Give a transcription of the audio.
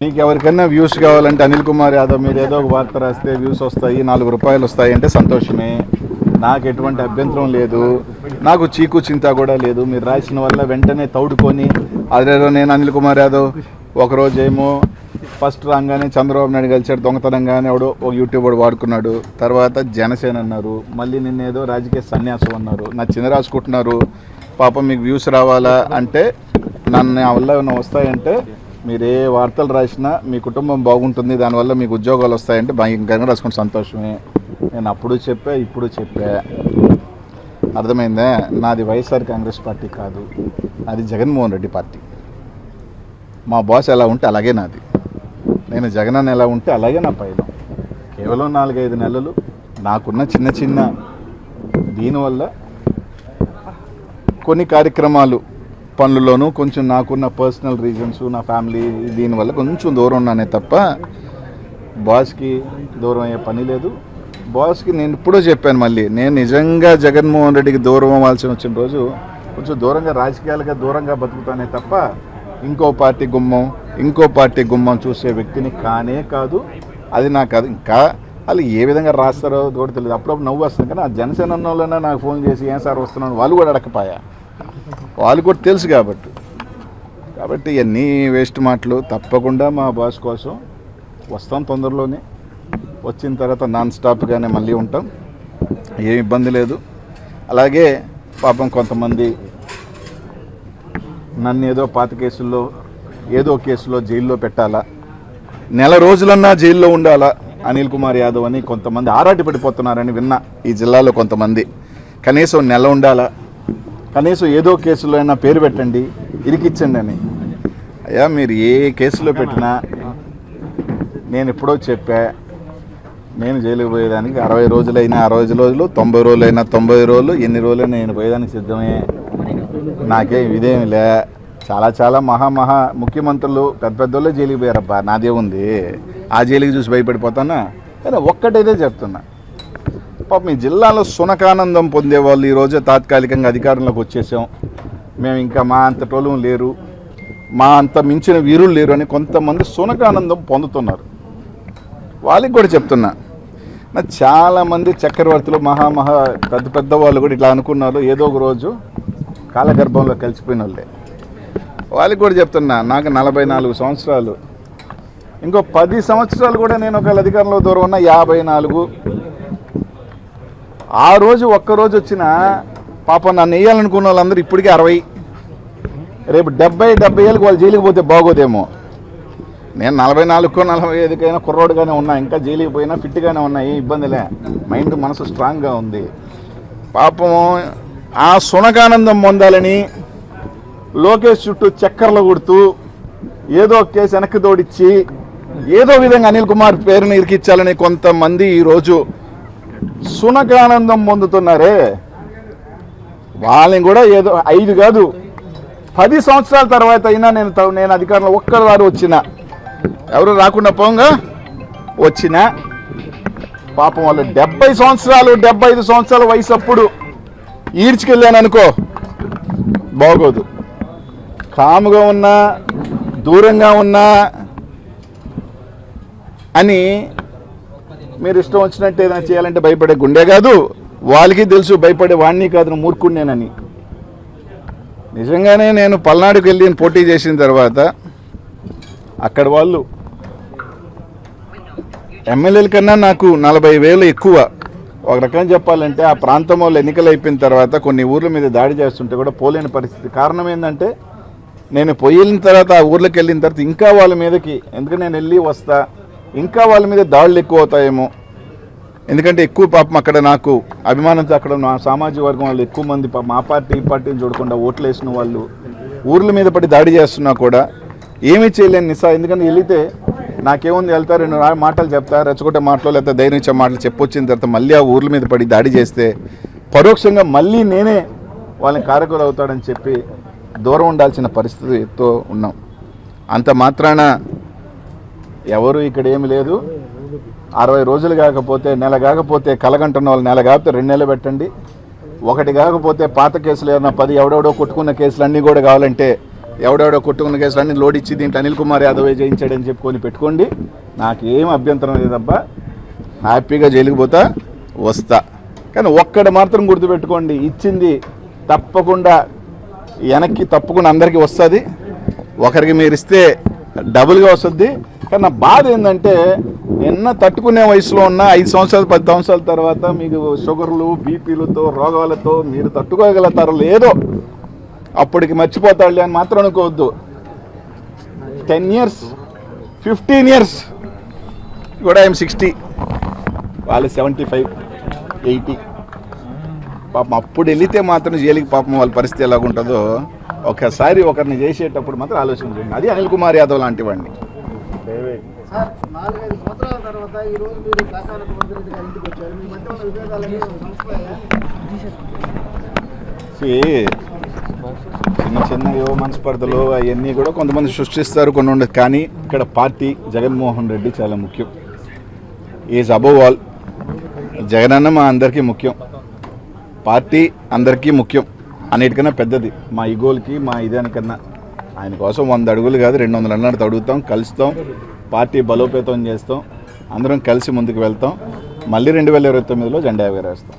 మీకు ఎవరికైనా వ్యూస్ కావాలంటే అనిల్ కుమార్ యాదవ్ మీరు ఏదో ఒక వార్త రాస్తే వ్యూస్ వస్తాయి, 4 రూపాయలు వస్తాయి అంటే సంతోషమే. నాకు ఎటువంటి అభ్యంతరం లేదు, నాకు చీకు చింత కూడా లేదు. మీరు రాసిన వల్ల వెంటనే తౌడుకొని అదేదో నేను అనిల్ కుమార్ యాదవ్ ఒకరోజేమో ఫస్ట్ రాగానే చంద్రబాబు నాయుడు కలిసాడు దొంగతనంగానే ఎవడో ఒక యూట్యూబర్ వాడుకున్నాడు, తర్వాత జనసేన అన్నారు, మళ్ళీ నిన్నేదో రాజకీయ సన్యాసం అన్నారు, నా చిన్న రాసుకుంటున్నారు. పాపం మీకు వ్యూస్ రావాలా అంటే నా వల్ల ఏమైనా వస్తాయంటే మీరు ఏ వార్తలు రాసినా మీ కుటుంబం బాగుంటుంది, దానివల్ల మీకు ఉద్యోగాలు వస్తాయంటే భయంకరంగా రాసుకుని సంతోషమే. నేను అప్పుడు చెప్పా ఇప్పుడు చెప్పా, అర్థమైందా? నాది వైఎస్ఆర్ కాంగ్రెస్ పార్టీ కాదు, అది జగన్మోహన్ రెడ్డి పార్టీ. మా బాస్ ఎలా ఉంటే అలాగే నాది, నేను జగన్ అని ఎలా ఉంటే అలాగే నా పైన. కేవలం 4-5 నెలలు నాకున్న చిన్న దీనివల్ల కొన్ని కార్యక్రమాలు పనుల్లోనూ కొంచెం నాకున్న పర్సనల్ రీజన్స్, నా ఫ్యామిలీ దీనివల్ల కొంచెం దూరం ఉన్నానే తప్ప బాస్కి దూరం అయ్యే పని లేదు. బాస్కి నేను ఇప్పుడో చెప్పాను, మళ్ళీ నేను నిజంగా జగన్మోహన్ రెడ్డికి దూరం అవ్వాల్సి వచ్చిన రోజు కొంచెం దూరంగా రాజకీయాలుగా దూరంగా బతుకుతానే తప్ప ఇంకో పార్టీ గుమ్మం చూసే వ్యక్తిని కానే కాదు. అది నాకు అది ఇంకా వాళ్ళు ఏ విధంగా రాస్తారో కూడా తెలియదు. అప్పుడప్పుడు నవ్వు వస్తుంది, కానీ ఆ జనసేన వాళ్ళైనా నాకు ఫోన్ చేసి ఏం సార్ వస్తున్నాను వాళ్ళు కూడా అడగపాయా, వాళ్ళు కూడా తెలుసు కాబట్టి ఇవన్నీ వేస్ట్ మాటలు. తప్పకుండా మా బాస్ కోసం వస్తాం తొందరలోనే, వచ్చిన తర్వాత నాన్ స్టాప్గానే మళ్ళీ ఉంటాం, ఏం ఇబ్బంది లేదు. అలాగే పాపం కొంతమంది నన్ను ఏదో పాత కేసుల్లో ఏదో కేసులో జైల్లో పెట్టాలా, నెల రోజులన్నా జైల్లో ఉండాలా అనిల్ కుమార్ యాదవ్ అని కొంతమంది ఆరాటి పడిపోతున్నారని విన్నా. ఈ జిల్లాలో కొంతమంది కనీసం నెల ఉండాలా, కనీసం ఏదో కేసులో అయినా పేరు పెట్టండి, ఇరికిచ్చండి అని. అయ్యా మీరు ఏ కేసులో పెట్టినా నేను ఎప్పుడో చెప్పా, నేను జైలుకి పోయేదానికి 60 రోజులైనా 60 రోజులు, 90 రోజులైనా 90 రోజులు, ఎన్ని రోజులైనా నేను పోయేదానికి సిద్ధమే. నాకేం ఇదేమి లే. చాలా మహా ముఖ్యమంత్రులు పెద్దోళ్ళే జైలుకి పోయారబ్బా, నాదే ఉంది. ఆ జైలుకి చూసి భయపడిపోతానా? కానీ ఒక్కటైతే చెప్తున్నా, పాపం మీ జిల్లాలో సునకానందం పొందేవాళ్ళు ఈరోజే తాత్కాలికంగా అధికారంలోకి వచ్చేసాం, మేము ఇంకా మా అంత టోలు లేరు, మా అంత మించిన వీరులు లేరు అని కొంతమంది సునకానందం పొందుతున్నారు. వాళ్ళకి కూడా చెప్తున్నా, నా చాలామంది చక్రవర్తులు పెద్ద వాళ్ళు కూడా ఇట్లా అనుకున్నారు, ఏదో ఒక రోజు కాలగర్భంలో కలిసిపోయిన వాళ్ళే. వాళ్ళకి కూడా చెప్తున్నా, నాకు 44 సంవత్సరాలు, ఇంకో 10 సంవత్సరాలు కూడా నేను ఒకవేళ అధికారంలో దూరం ఉన్న 54. ఆ రోజు ఒక్కరోజు వచ్చిన పాపం నన్ను వేయాలనుకున్న వాళ్ళందరూ ఇప్పటికీ 60, రేపు 70 ఏళ్ళకి వాళ్ళు జైలుకి పోతే బాగోదేమో. నేను 44కో 45కైనా కుర్రోడుగానే ఉన్నా, ఇంకా జైలుకి పోయినా ఫిట్గానే ఉన్నా, ఏ ఇబ్బందిలే, మైండ్ మనసు స్ట్రాంగ్గా ఉంది. పాపం ఆ సునకానందం పొందాలని లోకేష్ చుట్టూ చక్కర్లు కొడుతూ ఏదో కేసు వెనక్కి తోడిచ్చి ఏదో విధంగా అనిల్ కుమార్ పేరుని ఇరికిచ్చాలని కొంతమంది ఈరోజు సునకానందం పొందుతున్నారే, వాళ్ళని కూడా ఏదో 5 కాదు 10 సంవత్సరాల తర్వాత అయినా నేను అధికారంలో ఒక్కసారి వచ్చినా, ఎవరు రాకుండా పోంగా వచ్చినా, పాపం వాళ్ళు 70 సంవత్సరాలు 75 సంవత్సరాల వయసు అప్పుడు ఈడ్చుకెళ్ళాను అనుకో బాగోదు. కాముగా ఉన్నా దూరంగా ఉన్నా అని మీరు ఇష్టం వచ్చినట్టు ఏదైనా చేయాలంటే భయపడే గుండె కాదు, వాళ్ళకి తెలుసు భయపడే వాడిని కాదు, మూర్ఖుడినేనని. నిజంగానే నేను పల్నాడుకి వెళ్ళి పోటీ చేసిన తర్వాత అక్కడ వాళ్ళు ఎమ్మెల్యేల కన్నా నాకు 40,000 ఎక్కువ. ఒక రకంగా చెప్పాలంటే ఆ ప్రాంతం వాళ్ళు ఎన్నికలు అయిపోయిన తర్వాత కొన్ని ఊర్ల మీద దాడి చేస్తుంటే కూడా పోలేని పరిస్థితి. కారణం ఏంటంటే నేను పోయిన తర్వాత ఆ ఊర్లోకి వెళ్ళిన తర్వాత ఇంకా వాళ్ళ మీదకి, ఎందుకంటే నేను వెళ్ళి వస్తా, ఇంకా వాళ్ళ మీద దాడులు ఎక్కువ అవుతాయేమో. ఎందుకంటే ఎక్కువ పాపం అక్కడ నాకు అభిమానంతో అక్కడ నా సామాజిక వర్గం వాళ్ళు ఎక్కువ మంది మా పార్టీ ఈ పార్టీని చూడకుండా ఓట్లు వేసిన వాళ్ళు ఊర్ల మీద పడి దాడి చేస్తున్నా కూడా ఏమీ చేయలేని నిస్సా. ఎందుకంటే వెళితే నాకేముంది, వెళ్తా 2 మాటలు చెప్తా, రెచ్చగొట్టే మాటలు లేకపోతే ధైర్యం ఇచ్చే మాటలు చెప్పొచ్చిన తర్వాత మళ్ళీ ఆ ఊర్ల మీద పడి దాడి చేస్తే పరోక్షంగా మళ్ళీ నేనే వాళ్ళని కారకులు అవుతాడని చెప్పి దూరం ఉండాల్సిన పరిస్థితితో ఉన్నాం. అంత మాత్రాన ఎవరు ఇక్కడ ఏమి లేదు. 60 రోజులు కాకపోతే, నెల కాకపోతే, కలగంటున్న వాళ్ళు నెల కాకపోతే 2 నెలలు పెట్టండి. ఒకటి కాకపోతే పాత కేసులు ఏదైనా 10 ఎవడెవడో కొట్టుకున్న కేసులు అన్నీ కూడా కావాలంటే ఎవడెవడో కొట్టుకున్న కేసులు అన్ని లోడ్ ఇచ్చి దీంట్లో అనిల్ కుమార్ యాదవ్ జయించాడని చెప్పుకొని పెట్టుకోండి, నాకేం అభ్యంతరం లేదబ్బా, హ్యాపీగా జైలుకి పోతా వస్తా. కానీ ఒక్కడ మాత్రం గుర్తుపెట్టుకోండి, ఇచ్చింది తప్పకుండా వెనక్కి తప్పకుండా అందరికీ వస్తుంది, ఒకరికి మీరు ఇస్తే డబుల్గా వస్తుంది. కానీ నా బాధ ఏంటంటే నిన్న తట్టుకునే వయసులో ఉన్న 5 సంవత్సరాలు 10 సంవత్సరాల తర్వాత మీకు షుగర్లు బీపీలతో రోగాలతో మీరు తట్టుకోగలుగుతారో లేదో అప్పటికి మర్చిపోతాడులే అని మాత్రం అనుకోవద్దు. 10 years 15 years కూడా ఐఎమ్ 60, వాళ్ళు 75 80. పాపం అప్పుడు వెళితే మాత్రం జైలుకి పాపం వాళ్ళ పరిస్థితి ఎలాగుంటుందో ఒకసారి ఒకరిని చేసేటప్పుడు మాత్రం ఆలోచించండి. అది అనిల్ కుమార్ యాదవ్ లాంటి వాడిని. చిన్న చిన్న యువ మనస్పర్ధలు అవన్నీ కూడా కొంతమంది సృష్టిస్తారు, కొన్ని ఉండదు. కానీ ఇక్కడ పార్టీ జగన్మోహన్ రెడ్డి చాలా ముఖ్యం. Is above all. జగనన్న మా అందరికీ ముఖ్యం, పార్టీ అందరికీ ముఖ్యం, అన్నిటికన్నా పెద్దది. మా ఈగోలకి మా ఇదానికన్నా ఆయన కోసం 100 అడుగులు కాదు 200 అన్నట్టు అడుగుతాం, కలుస్తాం, పార్టీ బలోపేతం చేస్తాం, అందరం కలిసి ముందుకు వెళ్తాం. మళ్ళీ 2029లో జెండా ఎగరేస్తాం.